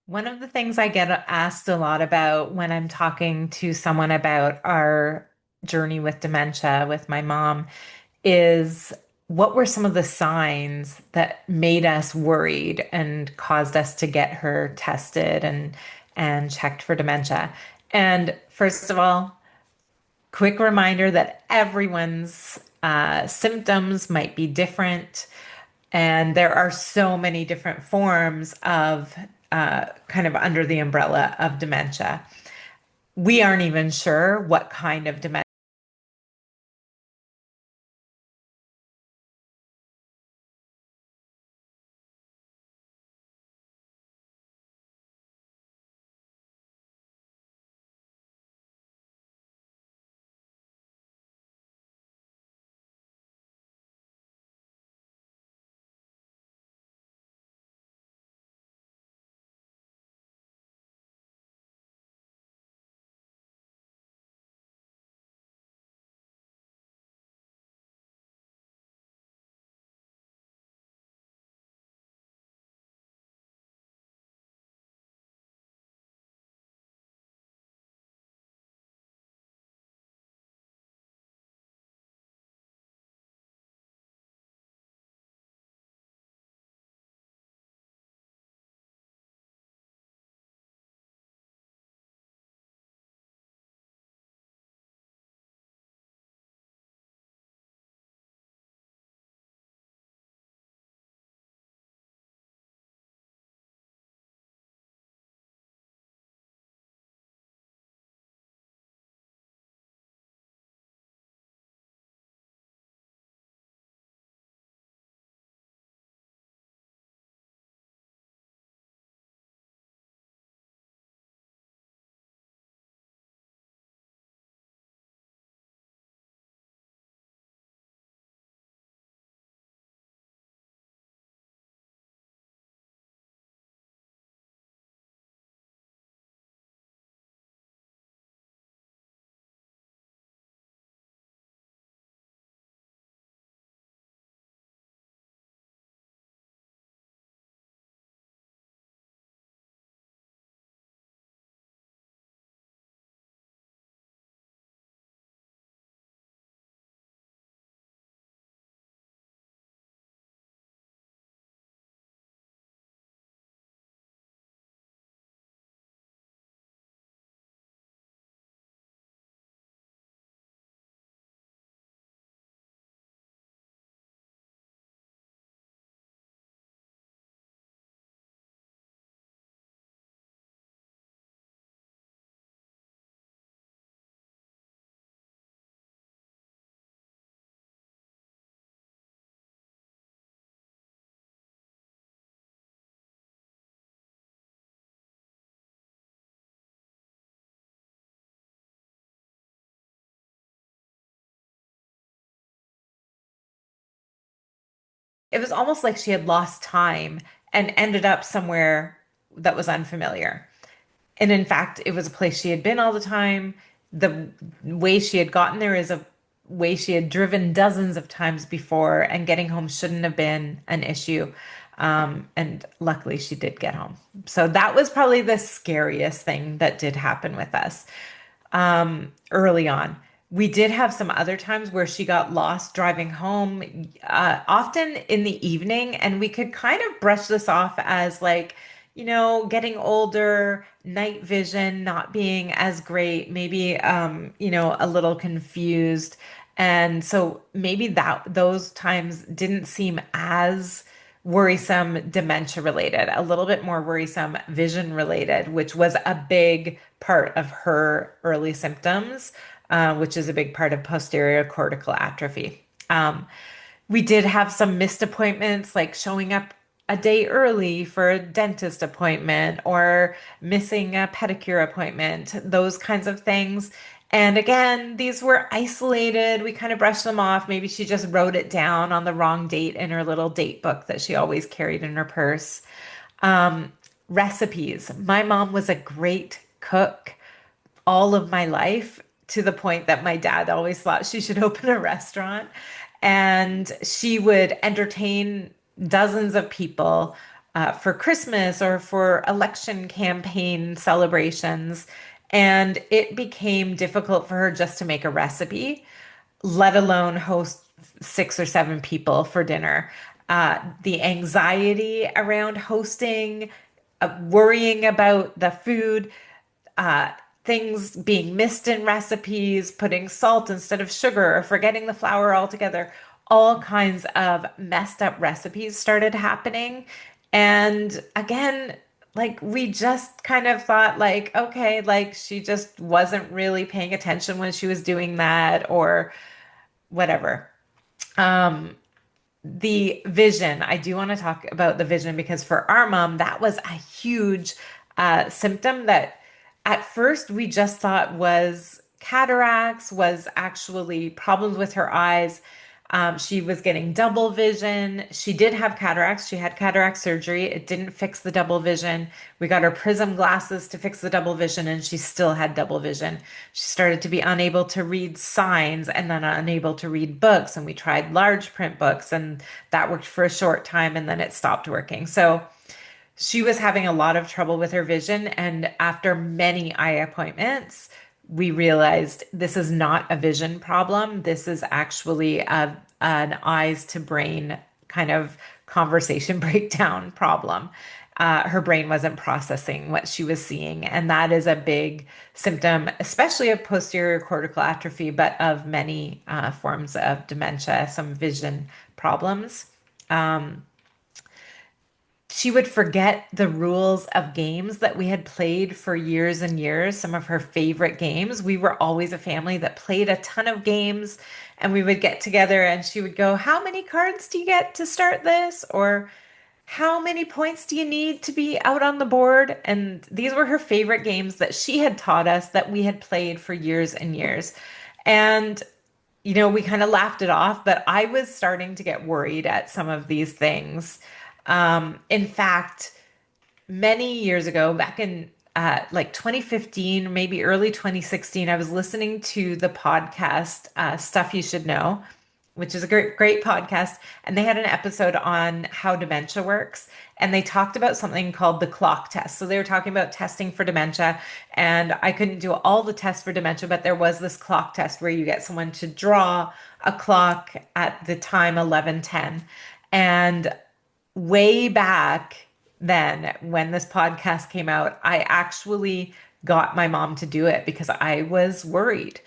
One of the things I get asked a lot about when I'm talking to someone about our journey with dementia with my mom is what were some of the signs that made us worried and caused us to get her tested and checked for dementia. And first of all, quick reminder that everyone's symptoms might be different. And there are so many different forms of kind of under the umbrella of dementia. We aren't even sure what kind of dementia. It was almost like she had lost time and ended up somewhere that was unfamiliar. And in fact, it was a place she had been all the time. The way she had gotten there is a way she had driven dozens of times before, and getting home shouldn't have been an issue. And luckily, she did get home. So that was probably the scariest thing that did happen with us early on. We did have some other times where she got lost driving home, often in the evening, and we could kind of brush this off as like, getting older, night vision not being as great, maybe, a little confused. And so maybe that those times didn't seem as worrisome dementia related, a little bit more worrisome vision related, which was a big part of her early symptoms, which is a big part of posterior cortical atrophy. We did have some missed appointments, like showing up a day early for a dentist appointment or missing a pedicure appointment, those kinds of things. And again, these were isolated. We kind of brushed them off. Maybe she just wrote it down on the wrong date in her little date book that she always carried in her purse. Um, Recipes. My mom was a great cook all of my life, to the point that my dad always thought she should open a restaurant. And she would entertain dozens of people. for Christmas or for election campaign celebrations. And it became difficult for her just to make a recipe, let alone host 6 or 7 people for dinner. The anxiety around hosting, worrying about the food, uh, things being missed in recipes, putting salt instead of sugar, or forgetting the flour altogether. All kinds of messed up recipes started happening. And again, like we just kind of thought like, okay, like she just wasn't really paying attention when she was doing that or whatever. Um, the vision, I do want to talk about the vision because for our mom, that was a huge symptom that at first we just thought was cataracts, was actually problems with her eyes. She was getting double vision. She did have cataracts. She had cataract surgery. It didn't fix the double vision. We got her prism glasses to fix the double vision, and she still had double vision. She started to be unable to read signs and then unable to read books. And we tried large print books, and that worked for a short time, and then it stopped working. So she was having a lot of trouble with her vision. And after many eye appointments, we realized this is not a vision problem. This is actually an eyes to brain kind of conversation breakdown problem. Her brain wasn't processing what she was seeing. And that is a big symptom, especially of posterior cortical atrophy, but of many forms of dementia, some vision problems. Um, she would forget the rules of games that we had played for years and years, some of her favorite games. We were always a family that played a ton of games, and we would get together and she would go, "How many cards do you get to start this?" Or "How many points do you need to be out on the board?" And these were her favorite games that she had taught us that we had played for years and years. And we kind of laughed it off, but I was starting to get worried at some of these things. In fact, many years ago, back in like 2015, maybe early 2016, I was listening to the podcast Stuff You Should Know, which is a great podcast. And they had an episode on how dementia works. And they talked about something called the clock test. So they were talking about testing for dementia. And I couldn't do all the tests for dementia, but there was this clock test where you get someone to draw a clock at the time 11:10. And way back then, when this podcast came out, I actually got my mom to do it because I was worried.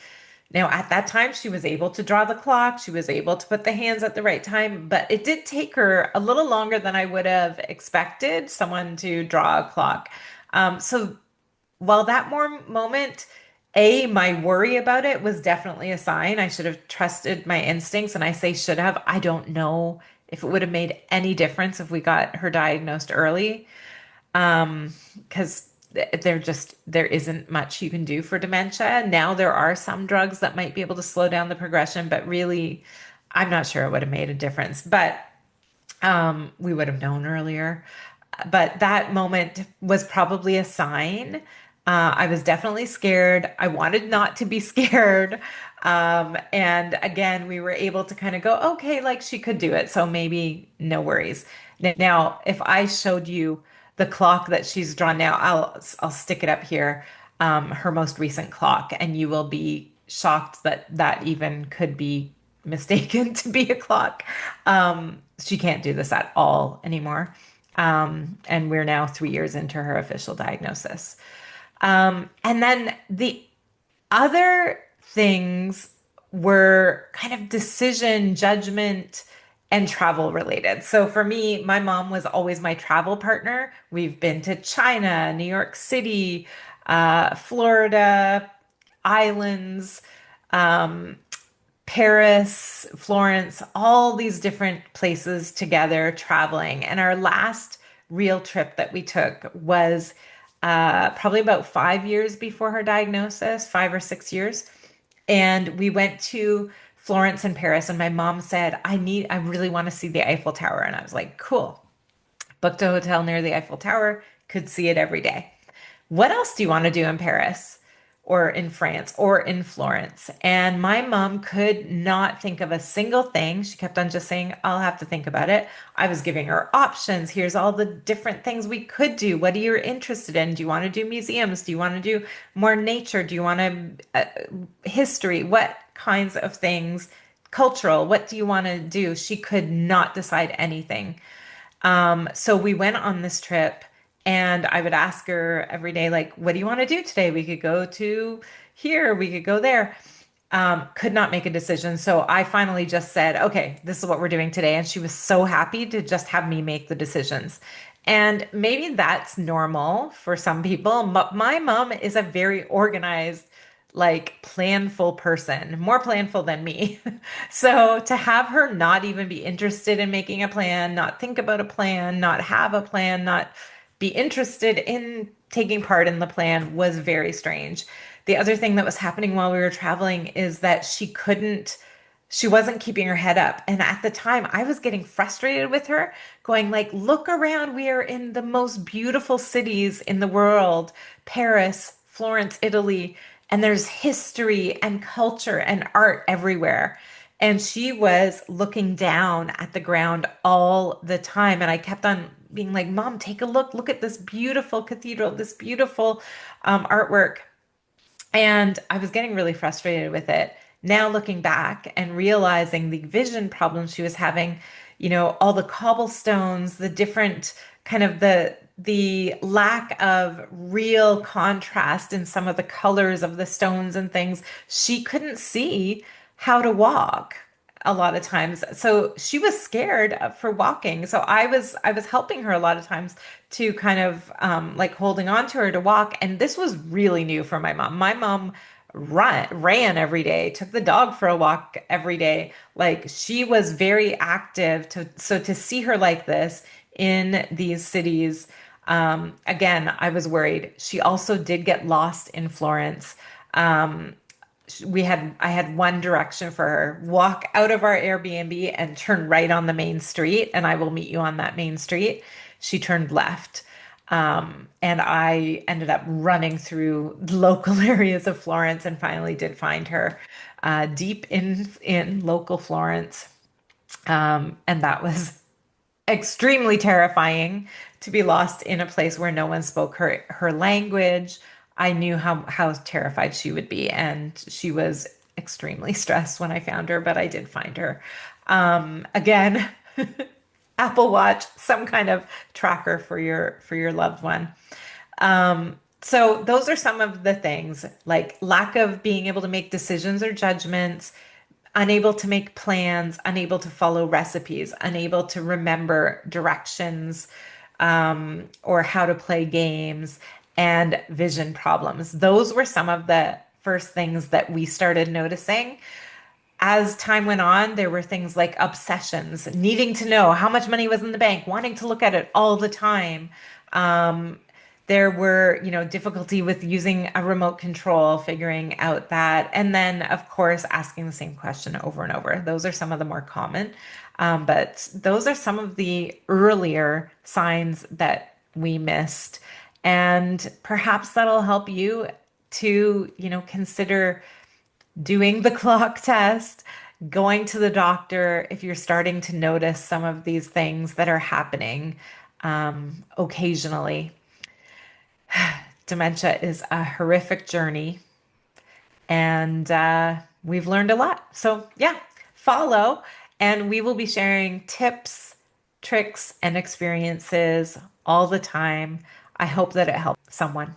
Now, at that time, she was able to draw the clock, she was able to put the hands at the right time, but it did take her a little longer than I would have expected someone to draw a clock. So while that more moment, my worry about it was definitely a sign. I should have trusted my instincts, and I say should have. I don't know if it would have made any difference if we got her diagnosed early, because there isn't much you can do for dementia. Now there are some drugs that might be able to slow down the progression, but really, I'm not sure it would have made a difference. But we would have known earlier. But that moment was probably a sign. I was definitely scared. I wanted not to be scared. And again, we were able to kind of go, okay, like she could do it. So maybe no worries. Now, if I showed you the clock that she's drawn now, I'll stick it up here, her most recent clock, and you will be shocked that that even could be mistaken to be a clock. She can't do this at all anymore. And we're now 3 years into her official diagnosis. And then the other things were kind of decision, judgment, and travel related. So for me, my mom was always my travel partner. We've been to China, New York City, Florida, islands, um, Paris, Florence, all these different places together traveling. And our last real trip that we took was probably about 5 years before her diagnosis, 5 or 6 years. And we went to Florence and Paris. And my mom said, I really want to see the Eiffel Tower. And I was like, cool. Booked a hotel near the Eiffel Tower, could see it every day. What else do you want to do in Paris? or in France or in Florence. And my mom could not think of a single thing. She kept on just saying, I'll have to think about it. I was giving her options. Here's all the different things we could do. What are you interested in? Do you want to do museums? Do you want to do more nature? Do you want to history? What kinds of things? Cultural, what do you want to do? She could not decide anything. So we went on this trip and I would ask her every day, like, what do you want to do today? We could go to here, we could go there. Could not make a decision. So I finally just said, okay, this is what we're doing today. And she was so happy to just have me make the decisions. And maybe that's normal for some people. But my mom is a very organized, like planful person, more planful than me. So to have her not even be interested in making a plan, not think about a plan, not have a plan, not be interested in taking part in the plan was very strange. The other thing that was happening while we were traveling is that she wasn't keeping her head up. And at the time, I was getting frustrated with her, going like, look around. We are in the most beautiful cities in the world, Paris, Florence, Italy, and there's history and culture and art everywhere. And she was looking down at the ground all the time. And I kept on being like, Mom, take a look. Look at this beautiful cathedral, this beautiful artwork. And I was getting really frustrated with it. Now looking back and realizing the vision problems she was having, all the cobblestones, the different kind of the lack of real contrast in some of the colors of the stones and things, she couldn't see how to walk a lot of times. So she was scared for walking. So I was helping her a lot of times to kind of like holding on to her to walk. And this was really new for my mom. My mom ran every day, took the dog for a walk every day. Like she was very active to see her like this in these cities. Again, I was worried. She also did get lost in Florence. I had one direction for her: walk out of our Airbnb and turn right on the main street, and I will meet you on that main street. She turned left. And I ended up running through local areas of Florence and finally did find her deep in local Florence. And that was extremely terrifying to be lost in a place where no one spoke her language. I knew how terrified she would be, and she was extremely stressed when I found her, but I did find her. Again, Apple Watch, some kind of tracker for your loved one. So those are some of the things, like lack of being able to make decisions or judgments, unable to make plans, unable to follow recipes, unable to remember directions, or how to play games, and vision problems. Those were some of the first things that we started noticing. As time went on, there were things like obsessions, needing to know how much money was in the bank, wanting to look at it all the time. Um, there were, difficulty with using a remote control, figuring out that, and then, of course, asking the same question over and over. Those are some of the more common, but those are some of the earlier signs that we missed, and perhaps that'll help you to, consider doing the clock test, going to the doctor if you're starting to notice some of these things that are happening occasionally. Dementia is a horrific journey, and we've learned a lot. So, yeah, follow, and we will be sharing tips, tricks, and experiences all the time. I hope that it helps someone.